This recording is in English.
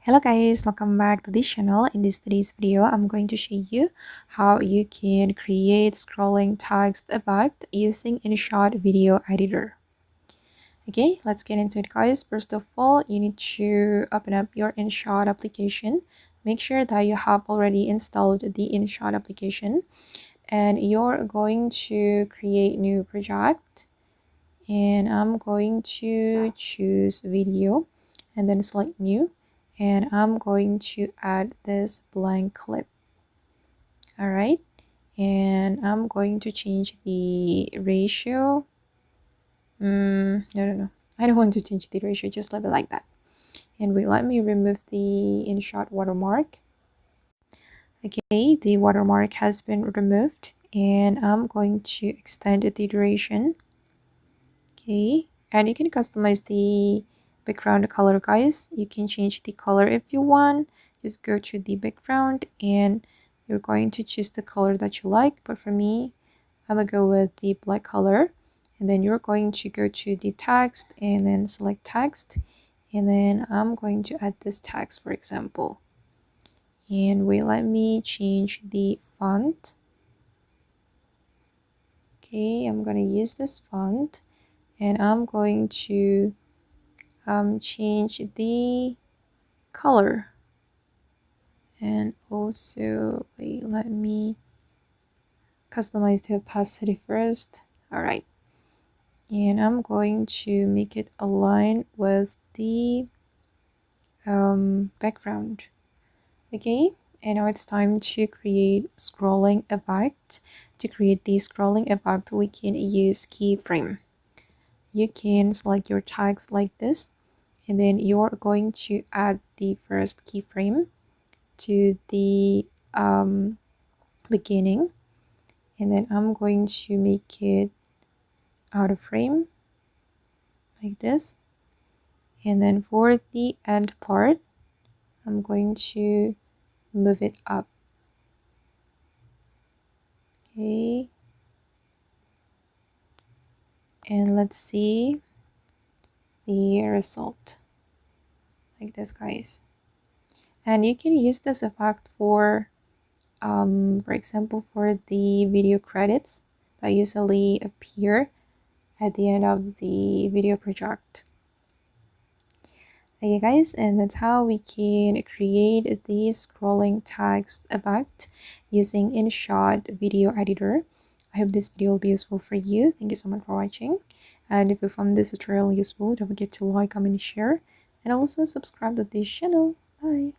Hello guys, welcome back to this channel. In today's video, I'm going to show you how you can create scrolling text effect using InShot video editor. Okay, let's get into it guys. First of all, you need to open up your InShot application. Make sure that you have already installed the InShot application and you're going to create new project. And I'm going to choose video and then select new, and I'm going to add this blank clip. All right, and I'm going to change the ratio. No, I don't want to change the ratio, just leave it like that. And let me remove the InShot watermark. Okay, the watermark has been removed, and I'm going to extend the duration. Okay, and you can customize the background color guys. You can change the color if you want. Just go to the background and you're going to choose the color that you like, but for me I'm gonna go with the black color. And then you're going to go to the text and then select text, and then I'm going to add this text, for example. And let me change the font. Okay, I'm gonna use this font, and I'm going to change the color, and also let me customize the opacity first. All right, and I'm going to make it align with the background. Okay, and now it's time to create scrolling effect. To create the scrolling effect, we can use keyframe. You can select your tags like this, and then you're going to add the first keyframe to the beginning, and then I'm going to make it out of frame like this. And then for the end part, I'm going to move it up. Okay, and let's see the result like this guys. And you can use this effect for example, for the video credits that usually appear at the end of the video project. Okay guys, and that's how we can create the scrolling text effect using InShot video editor. I hope this video will be useful for you. Thank you so much for watching, and if you found this tutorial useful, don't forget to like, comment, share, and also subscribe to this channel. Bye.